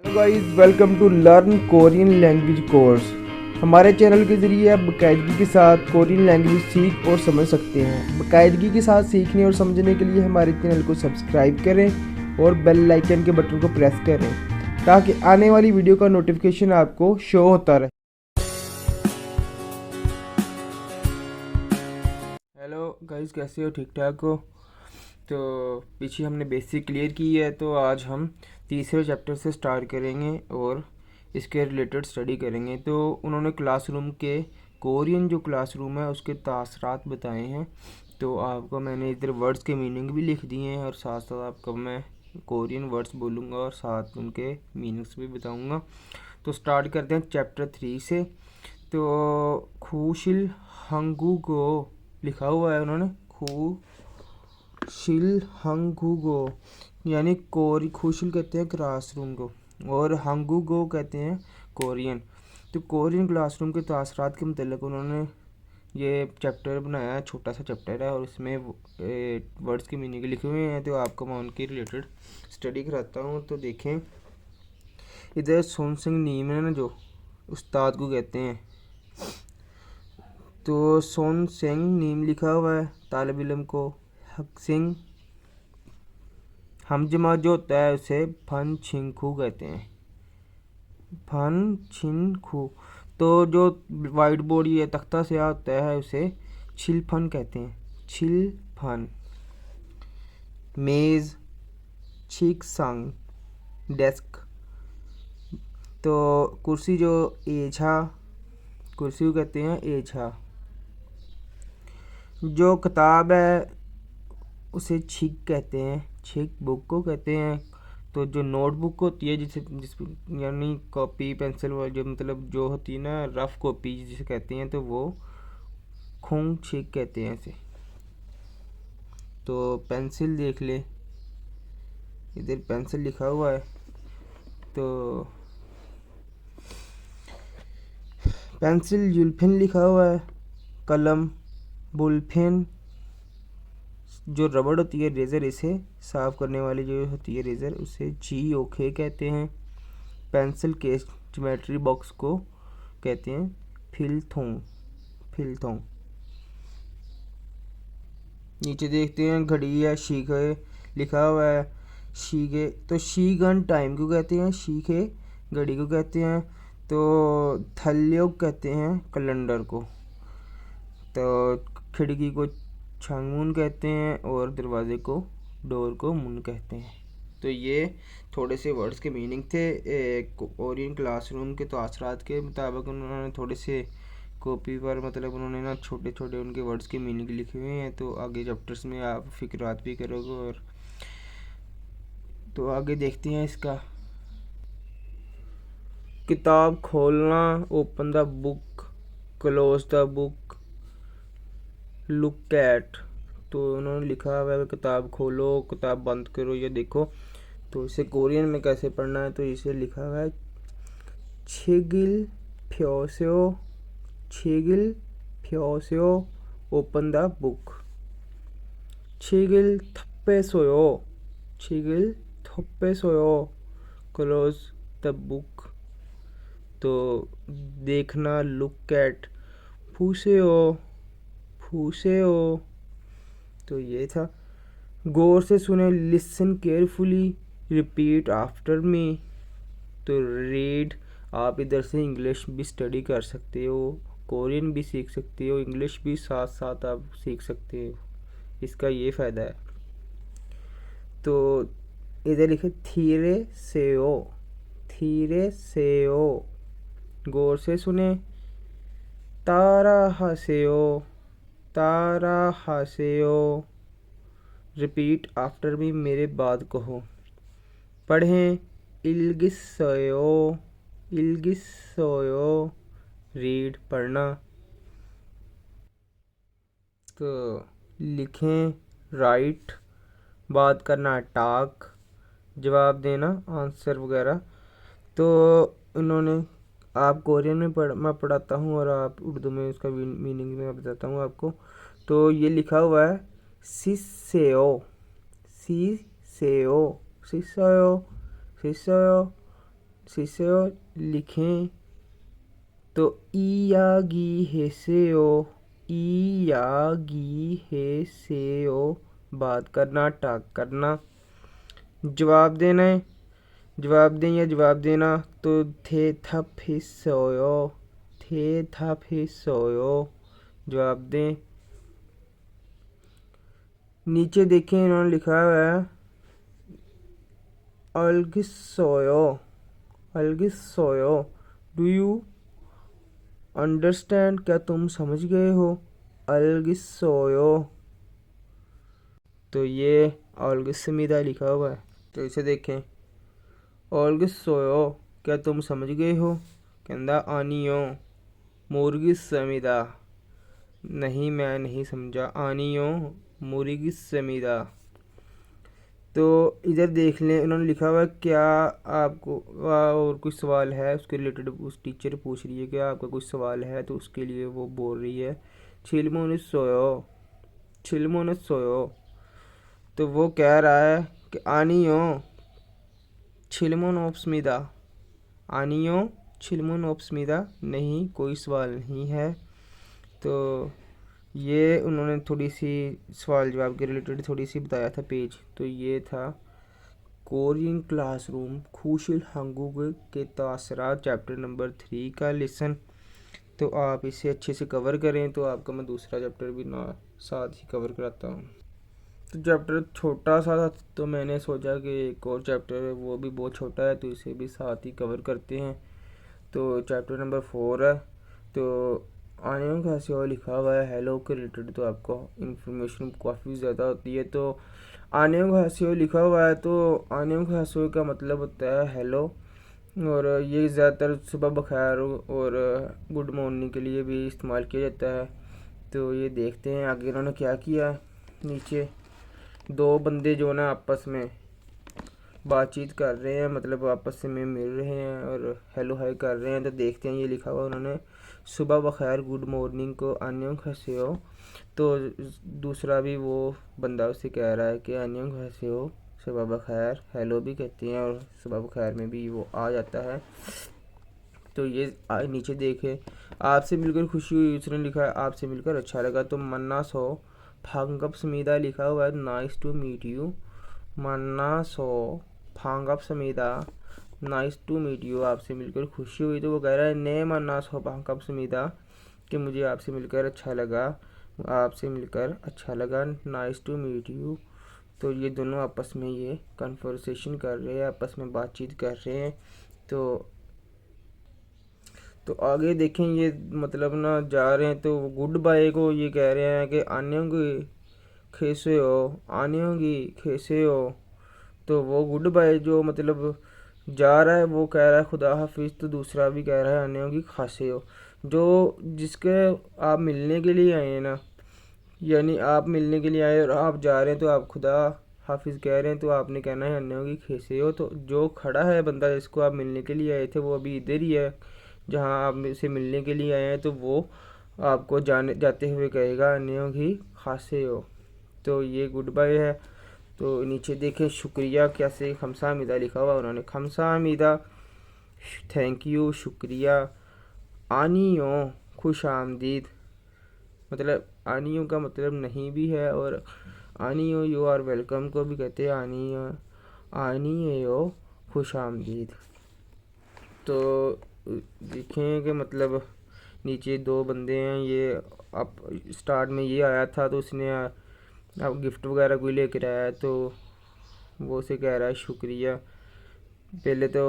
Guys welcome to learn Korean language course. हमारे channel के ज़रिए आप बाकायदगी के साथ कोरियन लैंग्वेज सीख और समझ सकते हैं। बाकायदगी के साथ सीखने और समझने के लिए हमारे चैनल को सब्सक्राइब करें और बेल आइकन के बटन को प्रेस करें ताकि आने वाली वीडियो का नोटिफिकेशन आपको शो होता रहे। हेलो गाइस, कैसे हो? ठीक ठाक हो? तो पीछे हमने बेसिक क्लियर की है, तो आज हम तीसरे चैप्टर से स्टार्ट करेंगे और इसके रिलेटेड स्टडी करेंगे। तो उन्होंने क्लासरूम के कोरियन जो क्लासरूम है उसके तासरात बताए हैं। तो आपको मैंने इधर वर्ड्स के मीनिंग भी लिख दिए हैं और साथ साथ आपको मैं कोरियन वर्ड्स बोलूँगा और साथ उनके मीनिंग्स भी बताऊँगा। तो स्टार्ट करते हैं चैप्टर 3 से। तो खुशिल हंगुगो लिखा हुआ है उन्होंने, खुशिल हंगुगो यानी खुशिल कहते हैं क्लासरूम को और हंगुगो कहते हैं कोरियन। तो कोरियन क्लासरूम के तासरात के मतलब उन्होंने ये चैप्टर बनाया है, छोटा सा चैप्टर है और इसमें वर्ड्स की मीनिंग लिखे हुए हैं। तो आपको मैं उनके रिलेटेड स्टडी कराता हूँ। तो देखें, इधर सोन सिंह नीम है ना, जो उस्ताद को कहते हैं। तो सोन सिंह नीम लिखा हुआ है, तालिब इल्म को हक सिंह हमजमा जो होता है उसे फन छिंखू कहते हैं, फन छिंखू। तो जो वाइट बोर्ड ये तख्ता से होता है उसे छिलफन कहते हैं, छिलफन। मेज़ छिक संग डेस्क। तो कुर्सी जो एझा, कुर्सी को कहते हैं एझा। जो किताब है उसे छिक कहते हैं, छिक बुक को कहते हैं। तो जो नोटबुक होती है जिस यानी कॉपी पेंसिल वाली जो मतलब जो होती है ना रफ कॉपी जिसे कहते हैं, तो वो खोंग छिक कहते हैं इसे। तो पेंसिल देख ले, इधर पेंसिल लिखा हुआ है। तो पेंसिल जुल्फिन लिखा हुआ है। कलम बुलफिन, जो रबड़ होती है रेज़र, इसे साफ़ करने वाली जो होती है रेज़र, उसे जी ओखे कहते हैं। पेंसिल केस ज्योमेट्री बॉक्स को कहते हैं फिलथोंग, फिलथोंग। नीचे देखते हैं, घड़ी या शीखे लिखा हुआ है, शीखे। तो शीगन टाइम को कहते हैं, शीखे घड़ी को कहते हैं। तो थल्योग कहते हैं कैलेंडर को। तो खिड़की को छांगमुन कहते हैं और दरवाजे को डोर को मुन कहते हैं। तो ये थोड़े से वर्ड्स के मीनिंग थे कोरियन क्लासरूम के तासरात के मुताबिक। उन्होंने थोड़े से कॉपी पर मतलब उन्होंने ना छोटे छोटे उनके वर्ड्स के मीनिंग लिखे हुए हैं। तो आगे चैप्टर्स में आप फिक्रात भी करोगे। और तो आगे देखते हैं इसका। किताब खोलना, open the book, close the book, look at. तो उन्होंने लिखा हुआ है किताब खोलो, किताब बंद करो, ये देखो। तो इसे कोरियन में कैसे पढ़ना है, तो इसे लिखा हुआ है छिगिल फ्योसेओ, छिगिल फ्योसेओ, ओपन द बुक। छिगिल थप्पे सोयो, छिगिल थप्पे सोयो, क्लोज द बुक। तो देखना, लुक एट, फूसेओ, फूसेओ। तो ये था। गौर से सुने, listen carefully, repeat after me. तो रीड, आप इधर से इंग्लिश भी स्टडी कर सकते हो, कोरियन भी सीख सकते हो, इंग्लिश भी साथ साथ आप सीख सकते हो, इसका ये फ़ायदा है। तो इधर लिखे धीरे से ओ, धीरे से ओ, गौर से सुने। तारा हसेओ, तारा हसेओ, रिपीट आफ्टर मी, मेरे बाद कहो। पढ़ें, इल्गिसोयो, इल्गिसोयो, रीड पढ़ना। तो लिखें, राइट, बात करना, टाक, जवाब देना, आंसर वगैरह। तो इन्होंने आप कोरियन में मैं पढ़ाता हूँ और आप उर्दू में उसका मीनिंग में बताता हूँ आपको। तो ये लिखा हुआ है सिसेओ, सिसेओ, सिसेओ, सिसेओ, सेसेओ लिखें तो इयागी हेसेओ, इयागी हेसेओ बात करना, टॉक करना। जवाब देना है, जवाब दें या जवाब देना तो थे थप हिस्सोयो, थे थप हिस्सोयो जवाब दें। नीचे देखें इन्होंने लिखा हुआ है अलगिसोयो, अलगिसोयो। डू यू अंडरस्टैंड, क्या तुम समझ गए हो? अलगिसोयो, तो ये अलगिसमिदा लिखा हुआ है, तो इसे देखें अलगिसोयो, क्या तुम समझ गए हो? कहता आनियो मुर्गिसमिदा, नहीं मैं नहीं समझा, आनियो मुर्गिसमिदा। तो इधर देख लें उन्होंने लिखा हुआ है क्या आपको और कुछ सवाल है उसके रिलेटेड, उस टीचर पूछ रही है कि आपका कुछ सवाल है, तो उसके लिए वो बोल रही है छिलमोनिस सोयो, छिलमोनिस सोयो। तो वो कह रहा है कि आनियो छिलमोनोप्समिदा, आनियो छिलमोनोप्समिदा, नहीं कोई सवाल नहीं है। तो ये उन्होंने थोड़ी सी सवाल जवाब के रिलेटेड थोड़ी सी बताया था पेज। तो ये था कोरियन क्लासरूम खुशिल हंगुग के तासरा चैप्टर नंबर 3 का लेसन। तो आप इसे अच्छे से कवर करें, तो आपका मैं दूसरा चैप्टर भी ना साथ ही कवर कराता हूँ। तो चैप्टर छोटा सा था, तो मैंने सोचा कि एक और चैप्टर है वो भी बहुत छोटा है, तो इसे भी साथ ही कवर करते हैं। तो चैप्टर नंबर 4 है, तो आने का ऐसे और लिखा हुआ है हेलो के रिलेटेड, तो आपको इन्फॉर्मेशन काफ़ी ज़्यादा होती है। तो आने का ऐसे लिखा हुआ है, तो आने का ऐसे का मतलब होता है हेलो, और ये ज़्यादातर सुबह बखैर और गुड मॉर्निंग के लिए भी इस्तेमाल किया जाता है। तो ये देखते हैं आगे इन्होंने क्या किया। नीचे दो बंदे जो ना आपस में बातचीत कर रहे हैं, मतलब आपस में मिल रहे हैं और हेलो हाय कर रहे हैं। तो देखते हैं ये लिखा हुआ उन्होंने सुबह बखैर गुड मॉर्निंग को अन्यों खसे हो। तो दूसरा भी वो बंदा उससे कह रहा है कि अन्यों खसे हो, सुबह बखैर हेलो भी कहते हैं और सुबह बखैर में भी वो आ जाता है। तो ये नीचे देखे आपसे मिलकर खुशी हुई, उसने लिखा है आपसे मिलकर अच्छा लगा। तो मन्ना सो फांगप समीदा लिखा हुआ है नाइस टू मीट यू, मन्ना सो फांगप समीदा नाइस टू मीट यू, आपसे मिलकर खुशी हुई। तो वो कह रहा है ने मन्ना सो फांगप समीदा, कि मुझे आपसे मिलकर अच्छा लगा, आपसे मिलकर अच्छा लगा, नाइस टू मीट यू। तो ये दोनों आपस में ये कन्वर्सेशन कर रहे हैं, आपस में बातचीत कर रहे हैं। तो आगे देखें ये मतलब ना जा रहे हैं, तो गुड बाय को ये कह रहे हैं कि आने होंगी खेसे हो, आने होंगी खेसे हो। तो वो गुड बाय जो मतलब जा रहा है वो कह रहा है खुदा हाफिज़, तो दूसरा भी कह रहा है आने होंगी खासे हो। जो जिसके आप मिलने के लिए आए हैं ना, यानी आप मिलने के लिए आए और आप जा रहे हैं, तो आप खुदा हाफिज़ कह रहे हैं, तो आपने कहना है अन्य होगी खेसे हो। तो जो खड़ा है बंदा जिसको आप मिलने के लिए आए थे वो अभी इधर ही है जहाँ आप से मिलने के लिए आए हैं, तो वो आपको जाने जाते हुए कहेगा अन्य होगी खासे हो। तो ये गुड बाय है। तो नीचे देखें शुक्रिया कैसे खमसा हमीदा लिखा हुआ उन्होंने, खमसा हमीदा थैंक यू शुक्रिया। आनियो खुश आमदीद, मतलब आनियो का मतलब नहीं भी है, और आनियो यू आर वेलकम को भी कहते हैं आनियो, आनियो खुश आमदीद। तो देखें कि मतलब नीचे दो बंदे हैं, ये अब स्टार्ट में ये आया था तो उसने अब गिफ्ट वगैरह कोई लेकर आया है, तो वो उसे कह रहा है शुक्रिया। पहले तो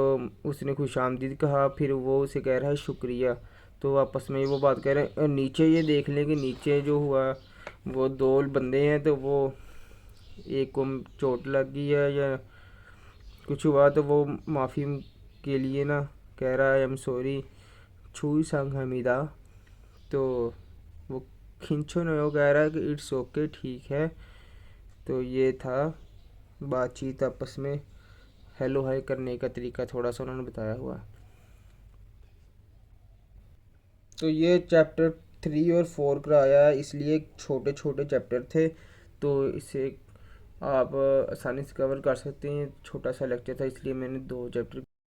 उसने खुश आमदीद कहा, फिर वो उसे कह रहा है शुक्रिया। तो आपस में वो बात कर रहे हैं। और नीचे ये देख लें कि नीचे जो हुआ वो दो बंदे हैं, तो वो एक को चोट लग गई है या कुछ हुआ, तो वो माफ़ी के लिए ना कह रहा है आई एम सॉरी छुई संग हमीदा। तो वो खिंचो नो कह रहा है कि इट्स ओके ठीक है। तो ये था बातचीत आपस में हेलो हाय करने का तरीका, थोड़ा सा उन्होंने बताया हुआ। तो ये चैप्टर 3 और 4 कराया है, इसलिए छोटे छोटे चैप्टर थे, तो इसे आप आसानी से कवर कर सकते हैं। छोटा सा लेक्चर था इसलिए मैंने 2 चैप्टर